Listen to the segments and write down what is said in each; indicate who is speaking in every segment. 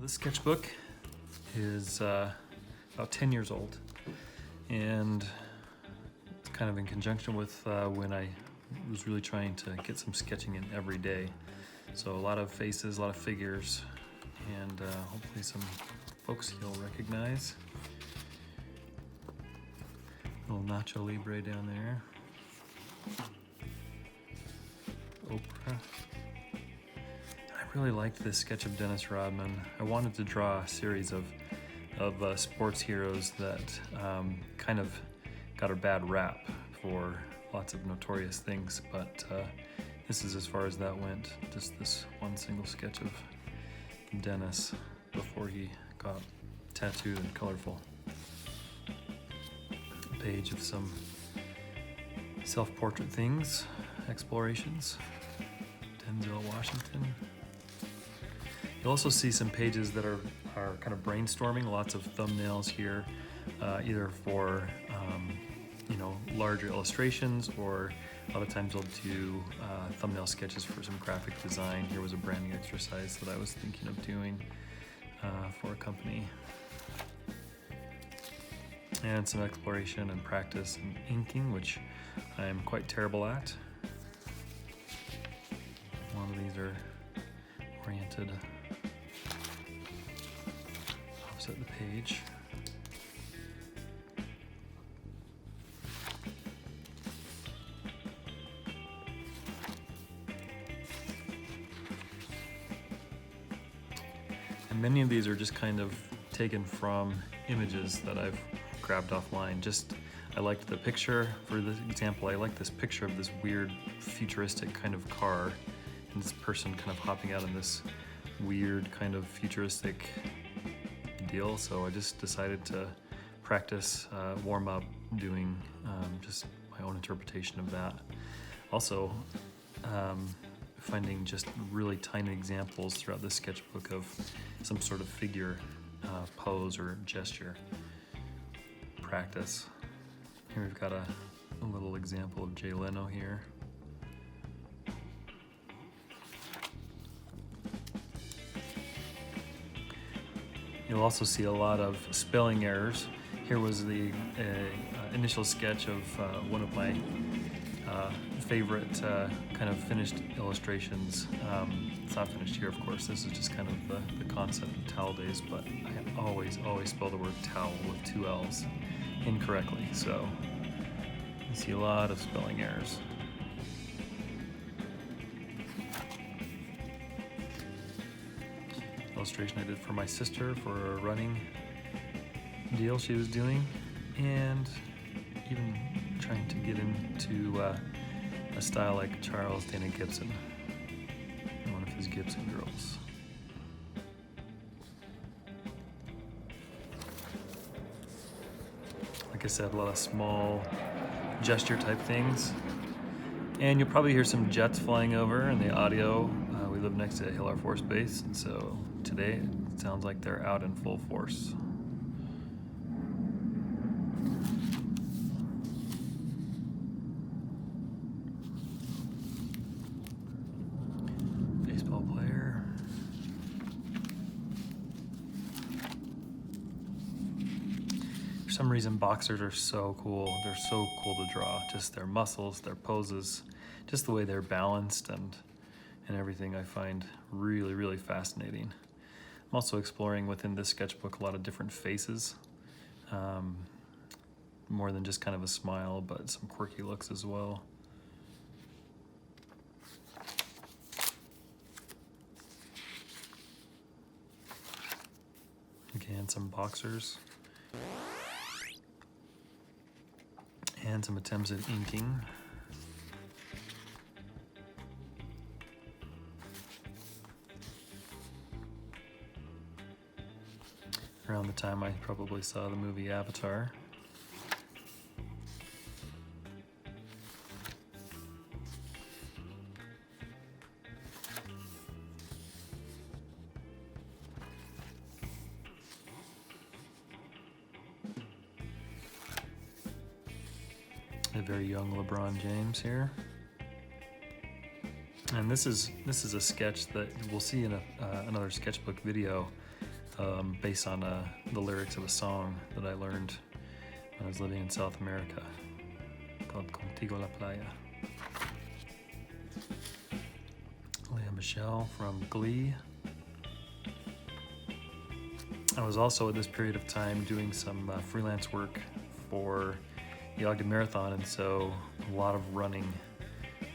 Speaker 1: This sketchbook is about 10 years old, and it's kind of in conjunction with when I was really trying to get some sketching in every day. So a lot of faces, a lot of figures, and hopefully some folks you'll recognize. Little Nacho Libre down there. Oprah. I really liked this sketch of Dennis Rodman. I wanted to draw a series of sports heroes that kind of got a bad rap for lots of notorious things, but this is as far as that went. Just this one single sketch of Dennis before he got tattooed and colorful. A page of some self-portrait things, explorations. Denzel Washington. You'll also see some pages that are kind of brainstorming, lots of thumbnails here, either for larger illustrations, or a lot of times I'll do thumbnail sketches for some graphic design. Here was a branding exercise that I was thinking of doing for a company. And some exploration and practice and inking, which I am quite terrible at. A lot of these are oriented opposite the page. And many of these are just kind of taken from images that I've grabbed offline. I liked the picture. For this example, I like this picture of this weird futuristic kind of car, and this person kind of hopping out in this weird kind of futuristic deal. So I just decided to practice, warm up doing just my own interpretation of that. Also, finding just really tiny examples throughout this sketchbook of some sort of figure, pose, or gesture. Practice. Here we've got a little example of Jay Leno here. You'll also see a lot of spelling errors. Here was the initial sketch of one of my favorite kind of finished illustrations. It's not finished here, of course. This is just kind of the concept of towel days, but I always spell the word towel with 2 L's incorrectly, so you see a lot of spelling errors. Illustration I did for my sister for a running deal she was doing, and even trying to get into a style like Charles Dana Gibson, one of his Gibson girls. Like I said, a lot of small gesture type things. And you'll probably hear some jets flying over in the audio. We live next to Hill Air Force Base, and so today it sounds like they're out in full force. Baseball player. For some reason, boxers are so cool. They're so cool to draw. Just their muscles, their poses, just the way they're balanced and everything I find really, really fascinating. I'm also exploring within this sketchbook a lot of different faces. More than just kind of a smile, but some quirky looks as well. Again, some boxers. And some attempts at inking. Around the time I probably saw the movie Avatar. A very young LeBron James here. And this is a sketch that we'll see in another sketchbook video. based on the lyrics of a song that I learned when I was living in South America called Contigo la Playa. Lea Michele from Glee. I was also at this period of time doing some freelance work for the Ogden Marathon, and so a lot of running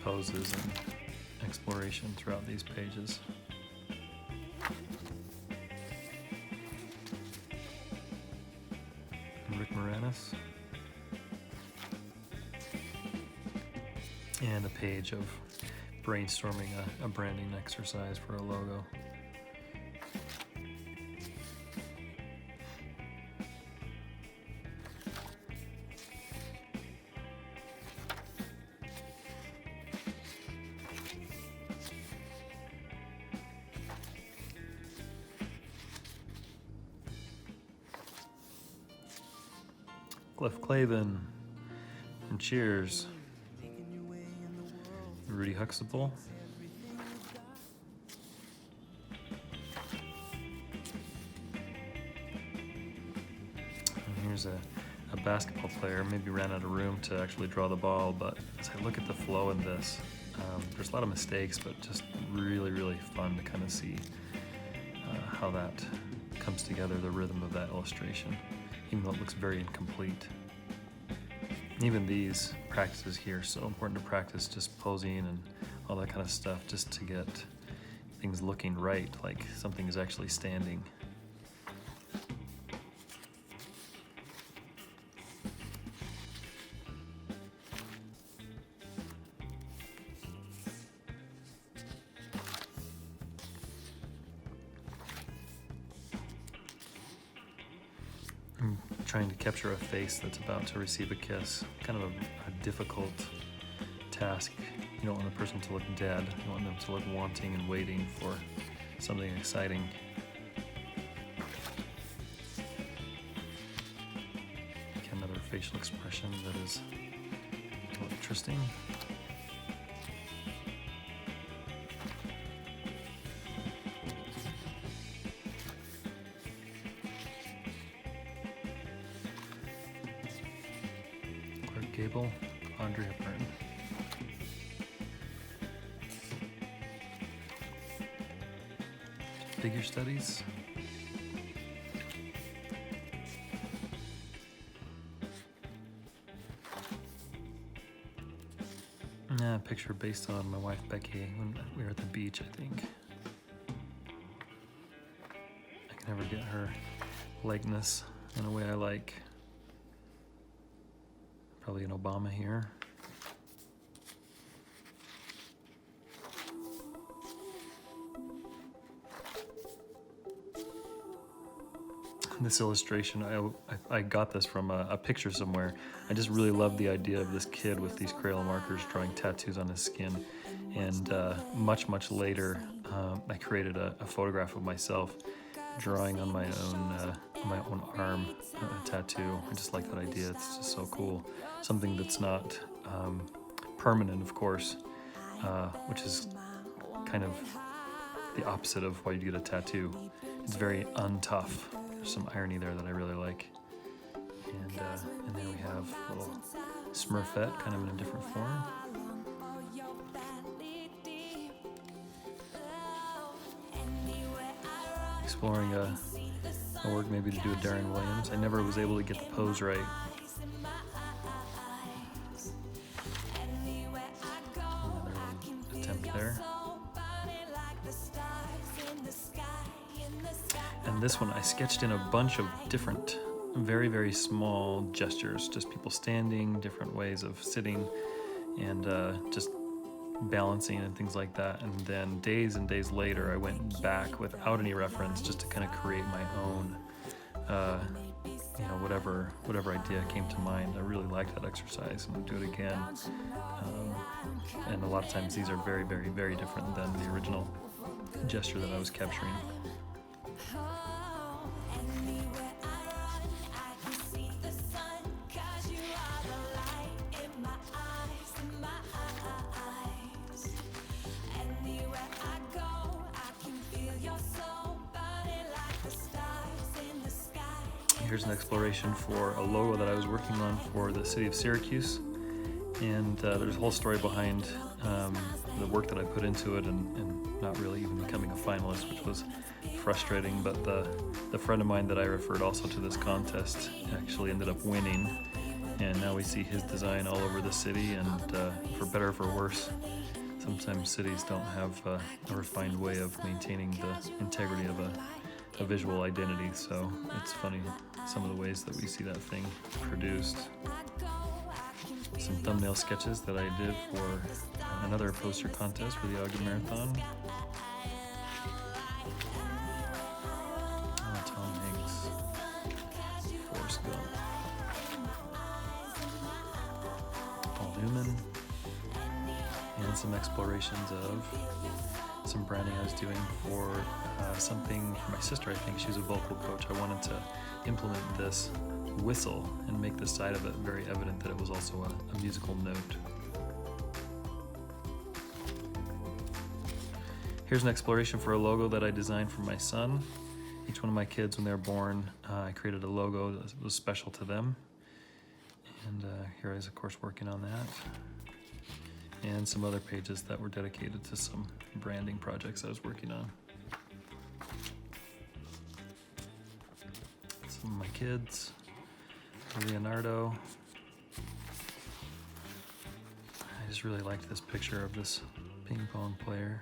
Speaker 1: poses and exploration throughout these pages. Rick Moranis. And a page of brainstorming a branding exercise for a logo. Cliff Clavin from Cheers. Rudy Huxtable. And here's a basketball player, maybe ran out of room to actually draw the ball, but as I look at the flow in this, there's a lot of mistakes, but just really, really fun to kind of see how that comes together, the rhythm of that illustration, even though it looks very incomplete. Even these practices here, so important to practice just posing and all that kind of stuff, just to get things looking right, like something is actually standing. I'm trying to capture a face that's about to receive a kiss. Kind of a difficult task. You don't want the person to look dead. You want them to look wanting and waiting for something exciting. Another facial expression that is interesting. Gable, Audrey Hepburn. Figure studies. A picture based on my wife Becky when we were at the beach, I think. I can never get her likeness in a way I like. Probably an Obama here. This illustration, I got this from a picture somewhere. I just really love the idea of this kid with these Crayola markers drawing tattoos on his skin. And much later, I created a photograph of myself drawing on my own arm a tattoo. I just like that idea. It's just so cool. Something that's not permanent, of course, which is kind of the opposite of why you get a tattoo. It's very untough. There's some irony there that I really like. And then we have a little Smurfette, kind of in a different form. Exploring a work maybe to do with Darren Williams. I never was able to get the pose right. Another attempt there. And this one I sketched in a bunch of different, very small gestures, just people standing, different ways of sitting, and just balancing and things like that. And then days and days later, I went back without any reference just to kind of create my own, whatever idea came to mind. I really liked that exercise and I'll do it again. And a lot of times these are very different than the original gesture that I was capturing. Here's an exploration for a logo that I was working on for the city of Syracuse. And there's a whole story behind the work that I put into it and not really even becoming a finalist, which was frustrating. But the friend of mine that I referred also to this contest actually ended up winning. And now we see his design all over the city, and for better or for worse, sometimes cities don't have a refined way of maintaining the integrity of a visual identity. So it's funny some of the ways that we see that thing produced. Some thumbnail sketches that I did for another poster contest for the Ogden Marathon. Tom Hanks, Forrest Gump, Paul Newman, and some explorations of some branding I was doing for something for my sister. I think she's a vocal coach. I wanted to implement this whistle and make the side of it very evident that it was also a musical note. Here's an exploration for a logo that I designed for my son. Each one of my kids, when they were born, I created a logo that was special to them. And here I was, of course, working on that. And some other pages that were dedicated to some branding projects I was working on. Some of my kids. Leonardo. I just really liked this picture of this ping pong player.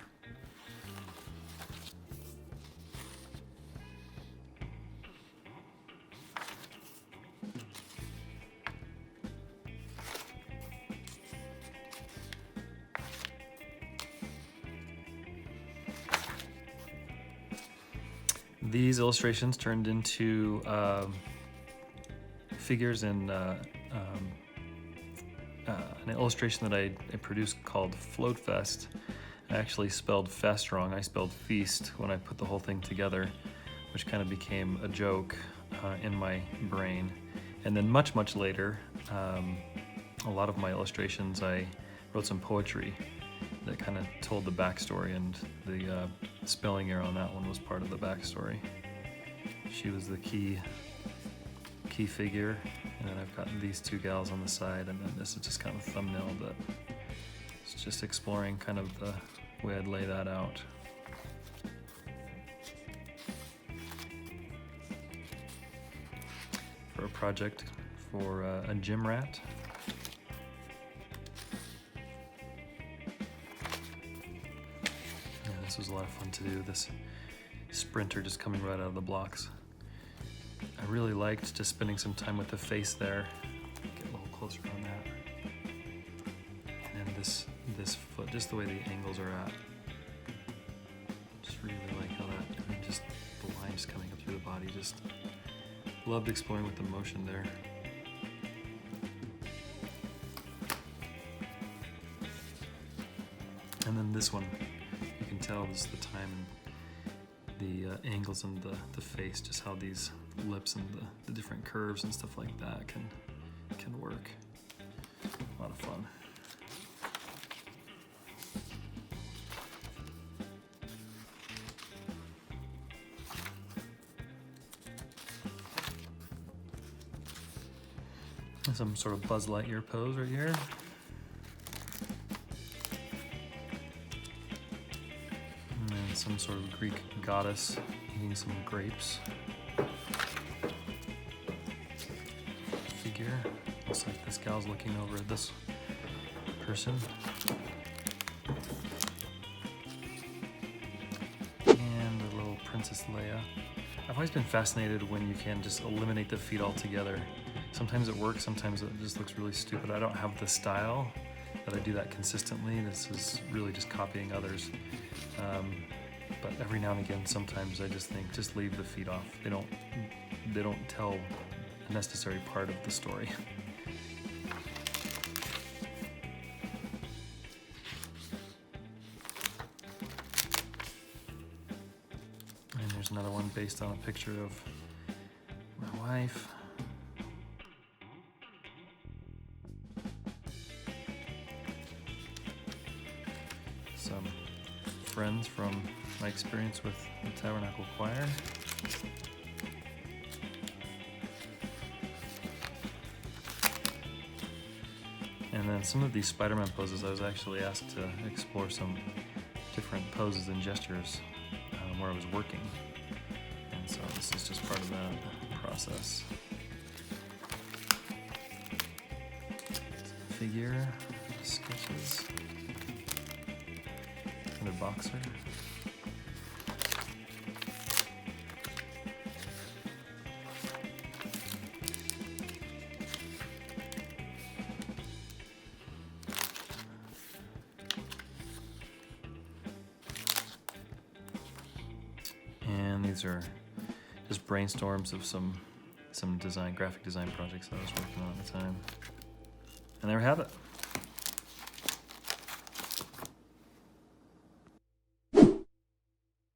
Speaker 1: These illustrations turned into figures in an illustration that I produced called Float Fest. I actually spelled fest wrong. I spelled feast when I put the whole thing together, which kind of became a joke in my brain. And then much later, a lot of my illustrations, I wrote some poetry that kind of told the backstory, and the spelling error on that one was part of the backstory. She was the key figure, and then I've got these two gals on the side, and then this is just kind of a thumbnail, but it's just exploring kind of the way I'd lay that out. For a project for a gym rat. Yeah, this was a lot of fun to do, this sprinter just coming right out of the blocks. I really liked just spending some time with the face there. Get a little closer on that. And then this foot, just the way the angles are at. Just really like how that, and then just the lines coming up through the body. Just loved exploring with the motion there. And then this one, you can tell this is the time and the angles and the face, just how these lips and the different curves and stuff like that can work. A lot of fun. Some sort of Buzz Lightyear pose right here. And then some sort of Greek goddess eating some grapes. Figure. Looks like this gal's looking over at this person. And a little Princess Leia. I've always been fascinated when you can just eliminate the feet altogether. Sometimes it works, sometimes it just looks really stupid. I don't have the style that I do that consistently. This is really just copying others. But every now and again, sometimes I just think, just leave the feet off. They don't tell a necessary part of the story. And there's another one based on a picture of my wife. Some friends from my experience with the Tabernacle Choir. And then some of these Spider-Man poses, I was actually asked to explore some different poses and gestures where I was working. And so this is just part of that process. Figure, sketches, another boxer. And these are just brainstorms of some graphic design projects that I was working on at the time. And there we have it.